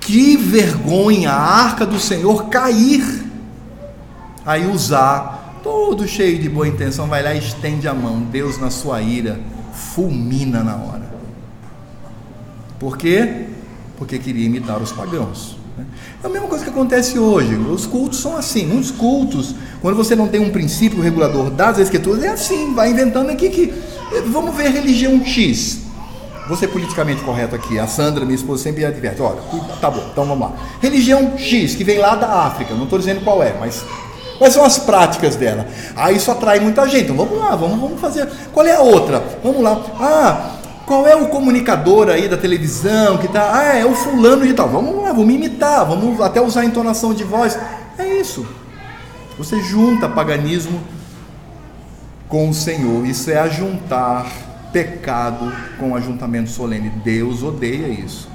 que vergonha a arca do Senhor cair? Aí Uzá, todo cheio de boa intenção, vai lá e estende a mão. Deus, na sua ira, fulmina na hora. Por quê? Porque queria imitar os pagãos. É a mesma coisa que acontece hoje. Os cultos são assim. Muitos cultos, quando você não tem um princípio regulador das escrituras, é assim, vai inventando aqui que vamos ver religião X. Vou ser politicamente correto aqui. A Sandra, minha esposa, sempre adverte: olha, tá bom, então vamos lá. Religião X, que vem lá da África, não estou dizendo qual é, mas quais são as práticas dela? Isso atrai muita gente. Então vamos lá, vamos fazer. Qual é a outra? Vamos lá. Qual é o comunicador aí da televisão que tá? É o fulano de tal. Vamos lá, vamos imitar, vamos até usar a entonação de voz. É isso. Você junta paganismo com o Senhor. Isso é ajuntar pecado com ajuntamento solene. Deus odeia isso.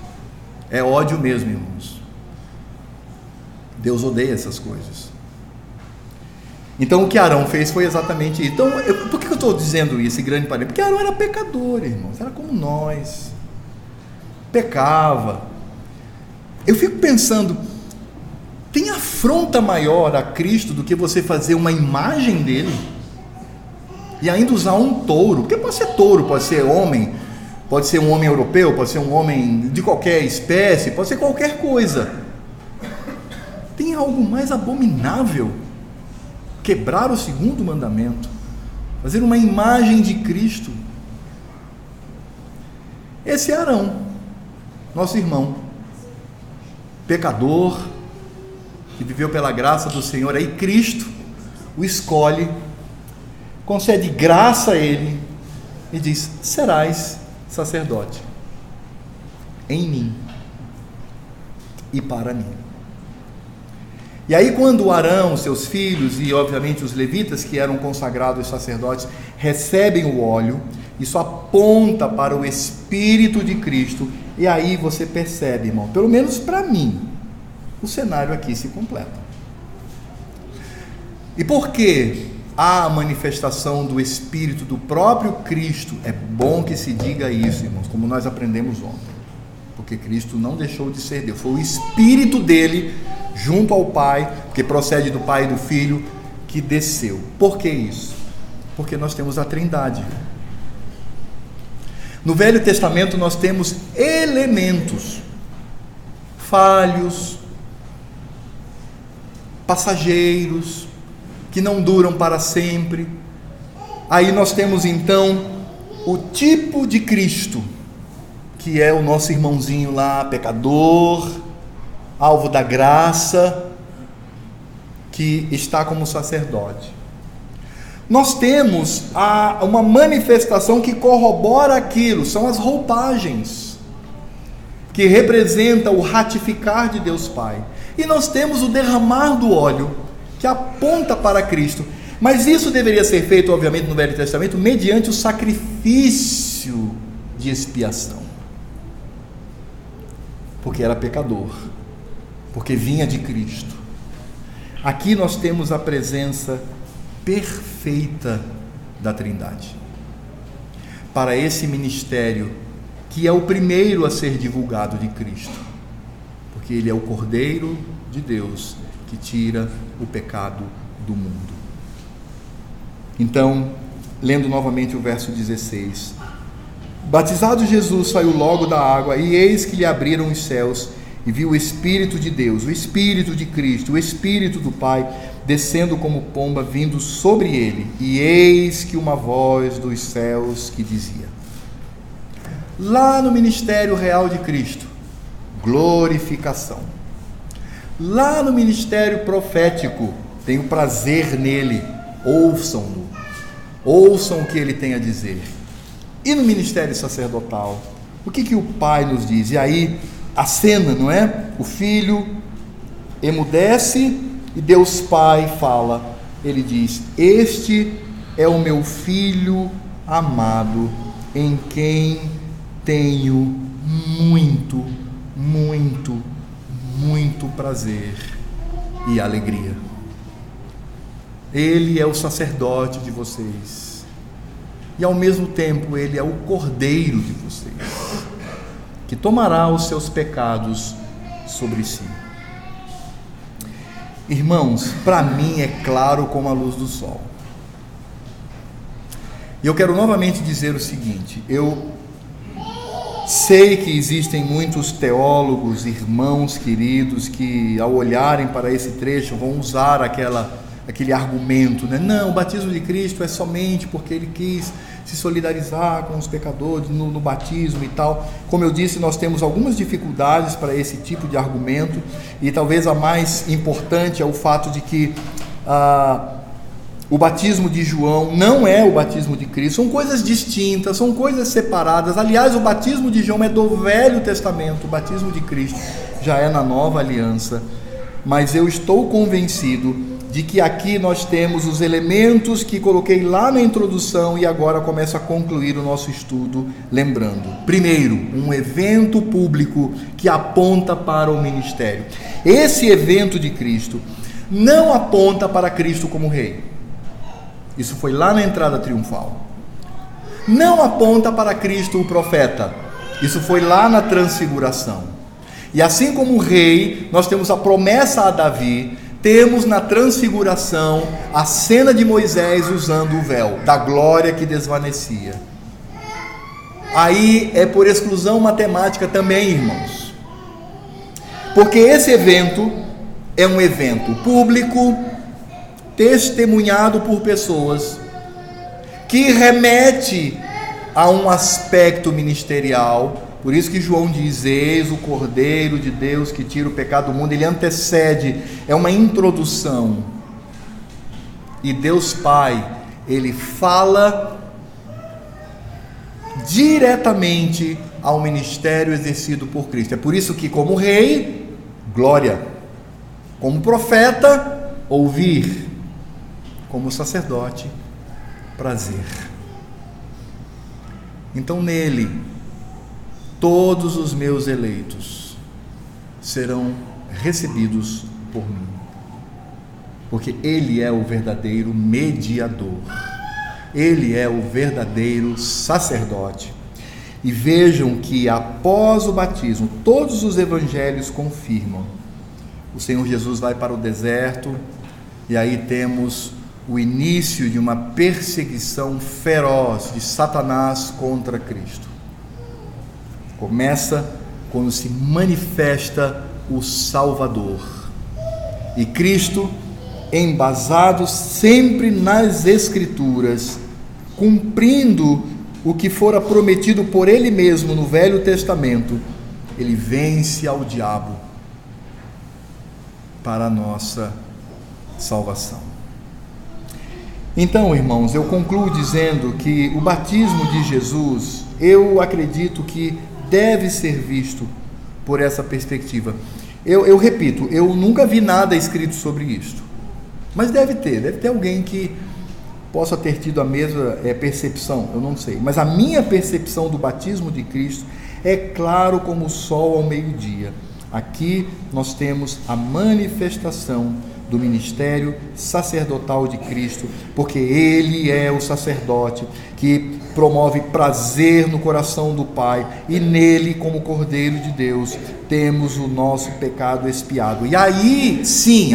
É ódio mesmo, irmãos. Deus odeia essas coisas. Então o que Arão fez foi exatamente isso. Então, por que eu estou dizendo isso, esse grande parênteses? Porque Arão era pecador, irmãos, era como nós, pecava. Eu fico pensando, tem afronta maior a Cristo do que você fazer uma imagem dele e ainda usar um touro? Porque pode ser touro, pode ser homem, pode ser um homem europeu, pode ser um homem de qualquer espécie, pode ser qualquer coisa. Tem algo mais abominável? Quebrar o segundo mandamento, fazer uma imagem de Cristo. Esse é Arão, nosso irmão, pecador, que viveu pela graça do Senhor. Aí Cristo o escolhe, concede graça a ele e diz: serás sacerdote em mim e para mim. E aí, quando Arão, seus filhos e obviamente os levitas, que eram consagrados sacerdotes, recebem o óleo, isso aponta para o Espírito de Cristo. E aí você percebe, irmão, pelo menos para mim, o cenário aqui se completa. E por que há a manifestação do Espírito do próprio Cristo? É bom que se diga isso, irmãos, como nós aprendemos ontem. Porque Cristo não deixou de ser Deus, foi o Espírito dele junto ao Pai, que procede do Pai e do Filho, que desceu. Por que isso? Porque nós temos a Trindade. No Velho Testamento nós temos elementos falhos, passageiros, que não duram para sempre. Aí nós temos então o tipo de Cristo, que é o nosso irmãozinho lá, pecador, alvo da graça, que está como sacerdote. Nós temos uma manifestação que corrobora aquilo, são as roupagens, que representa o ratificar de Deus Pai. E nós temos o derramar do óleo, que aponta para Cristo. Mas isso deveria ser feito, obviamente, no Velho Testamento, mediante o sacrifício de expiação. Porque era pecador, porque vinha de Cristo. Aqui nós temos a presença perfeita da Trindade para esse ministério, que é o primeiro a ser divulgado de Cristo, porque ele é o Cordeiro de Deus que tira o pecado do mundo. Então, lendo novamente o verso 16: batizado Jesus saiu logo da água, e eis que lhe abriram os céus, e viu o Espírito de Deus, o Espírito de Cristo, o Espírito do Pai, descendo como pomba, vindo sobre ele. E eis que uma voz dos céus que dizia: lá no ministério real de Cristo, glorificação. Lá no ministério profético, tenho prazer nele, ouçam-no, ouçam o que ele tem a dizer. E no ministério sacerdotal, o que o Pai nos diz? E aí a cena, não é? O Filho emudece e Deus Pai fala. Ele diz: este é o meu Filho amado, em quem tenho muito, muito, muito prazer e alegria. Ele é o sacerdote de vocês, e ao mesmo tempo ele é o Cordeiro de vocês, que tomará os seus pecados sobre si. Irmãos, para mim é claro como a luz do sol. E eu quero novamente dizer o seguinte: eu sei que existem muitos teólogos, irmãos queridos, que ao olharem para esse trecho vão usar aquele argumento, né? Não, o batismo de Cristo é somente porque ele quis se solidarizar com os pecadores no batismo e tal. Como eu disse, nós temos algumas dificuldades para esse tipo de argumento, e talvez a mais importante é o fato de que o batismo de João não é o batismo de Cristo, são coisas distintas, são coisas separadas. Aliás, o batismo de João é do Velho Testamento, o batismo de Cristo já é na Nova Aliança. Mas eu estou convencido de que aqui nós temos os elementos que coloquei lá na introdução e agora começo a concluir o nosso estudo lembrando. Primeiro, um evento público que aponta para o ministério. Esse evento de Cristo não aponta para Cristo como rei. Isso foi lá na entrada triunfal. Não aponta para Cristo o profeta. Isso foi lá na transfiguração. E assim como o rei, nós temos a promessa a Davi, temos na transfiguração a cena de Moisés usando o véu, da glória que desvanecia. Aí é por exclusão matemática também, irmãos. Porque esse evento é um evento público, testemunhado por pessoas, que remete a um aspecto ministerial. Por isso que João diz: eis o Cordeiro de Deus que tira o pecado do mundo. Ele antecede, é uma introdução. E Deus Pai, Ele fala diretamente ao ministério exercido por Cristo. É por isso que, como rei, glória; como profeta, ouvir; como sacerdote, prazer. Então, nele, todos os meus eleitos serão recebidos por mim, porque Ele é o verdadeiro mediador, Ele é o verdadeiro sacerdote. E vejam que após o batismo, todos os evangelhos confirmam, o Senhor Jesus vai para o deserto, e aí temos o início de uma perseguição feroz de Satanás contra Cristo. Começa quando se manifesta o Salvador. E Cristo, embasado sempre nas Escrituras, cumprindo o que fora prometido por Ele mesmo no Velho Testamento, Ele vence ao diabo para a nossa salvação. Então, irmãos, eu concluo dizendo que o batismo de Jesus, eu acredito que deve ser visto por essa perspectiva. Eu repito, eu nunca vi nada escrito sobre isto, mas deve ter alguém que possa ter tido a mesma percepção, eu não sei. Mas a minha percepção do batismo de Cristo é claro como o sol ao meio-dia. Aqui nós temos a manifestação do ministério sacerdotal de Cristo, porque Ele é o sacerdote que promove prazer no coração do Pai, e nele, como Cordeiro de Deus, temos o nosso pecado expiado. E aí sim,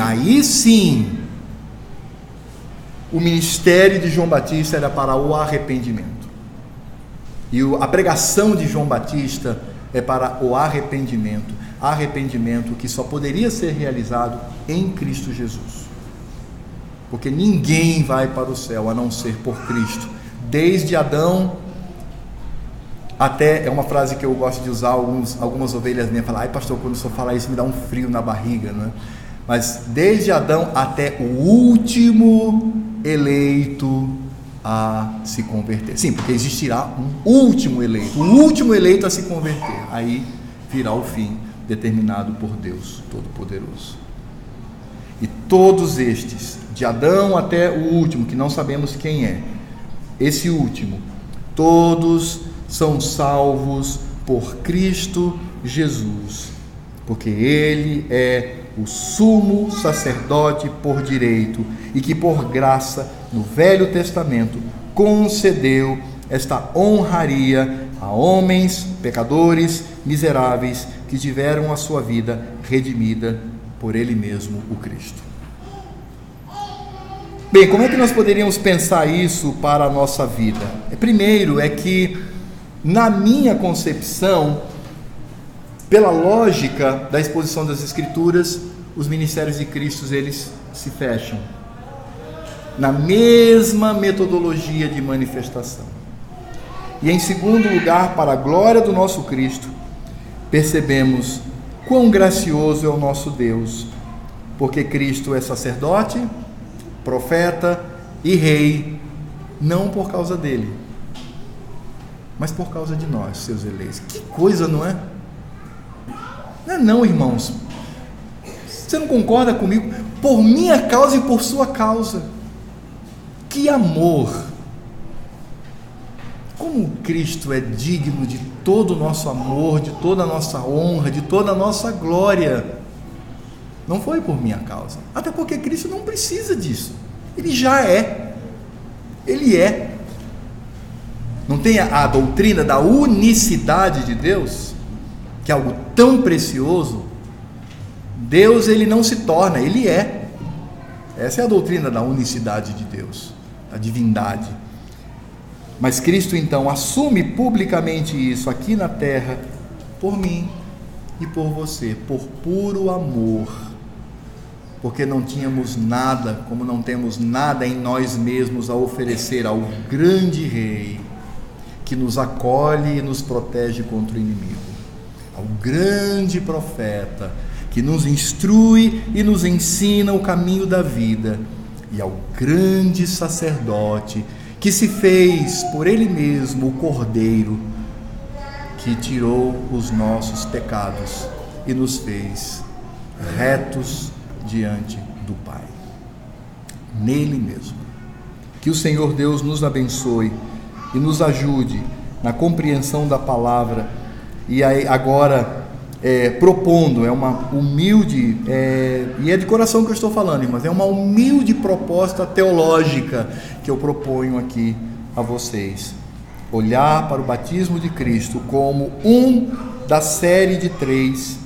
o ministério de João Batista era para o arrependimento, e a pregação de João Batista é para o arrependimento que só poderia ser realizado em Cristo Jesus, porque ninguém vai para o céu a não ser por Cristo. Desde Adão até, é uma frase que eu gosto de usar, algumas ovelhas minhas falam: ai pastor, quando o senhor fala isso me dá um frio na barriga, né? Mas desde Adão até o último eleito a se converter. Sim, porque existirá um último eleito, o último eleito a se converter. Aí virá o fim determinado por Deus Todo-Poderoso. E todos estes, de Adão até o último, que não sabemos quem é, esse último, todos são salvos por Cristo Jesus, porque Ele é o sumo sacerdote por direito, e que por graça, no Velho Testamento, concedeu esta honraria a homens pecadores, miseráveis, que tiveram a sua vida redimida por Ele mesmo, o Cristo. Bem, como é que nós poderíamos pensar isso para a nossa vida? Primeiro é que, na minha concepção, pela lógica da exposição das Escrituras, os ministérios de Cristo, eles se fecham na mesma metodologia de manifestação. E em segundo lugar, para a glória do nosso Cristo, percebemos quão gracioso é o nosso Deus, porque Cristo é sacerdote, profeta e rei, não por causa dele, mas por causa de nós, seus eleitos. Que coisa, não é? Não, irmãos, você não concorda comigo? Por minha causa e por sua causa. Que amor! Como Cristo é digno de todo o nosso amor, de toda a nossa honra, de toda a nossa glória. não foi por minha causa. Até porque Cristo não precisa disso. Ele já é. Ele é. Não tem a doutrina da unicidade de Deus, que é algo tão precioso. Deus, ele não se torna, ele é. Essa é a doutrina da unicidade de Deus, da divindade. Mas Cristo então assume publicamente isso aqui na terra, por mim e por você, por puro amor, porque não tínhamos nada, como não temos nada em nós mesmos a oferecer ao grande Rei, que nos acolhe e nos protege contra o inimigo, ao grande profeta, que nos instrui e nos ensina o caminho da vida, e ao grande sacerdote, que se fez por ele mesmo o Cordeiro, que tirou os nossos pecados e nos fez retos diante do Pai. Nele mesmo. Que o Senhor Deus nos abençoe e nos ajude na compreensão da palavra. E aí, agora, propondo, é uma humilde, e é de coração que eu estou falando, irmãos, é uma humilde proposta teológica que eu proponho aqui a vocês. Olhar para o batismo de Cristo como um da série de 3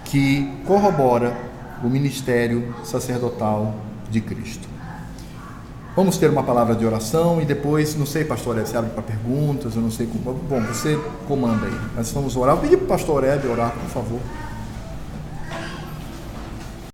que corrobora o ministério sacerdotal de Cristo. Vamos ter uma palavra de oração e depois, não sei, pastor Hebe, se abre para perguntas, eu não sei como. Bom, você comanda aí, mas vamos orar. Eu pedi para o pastor Hebe orar, por favor.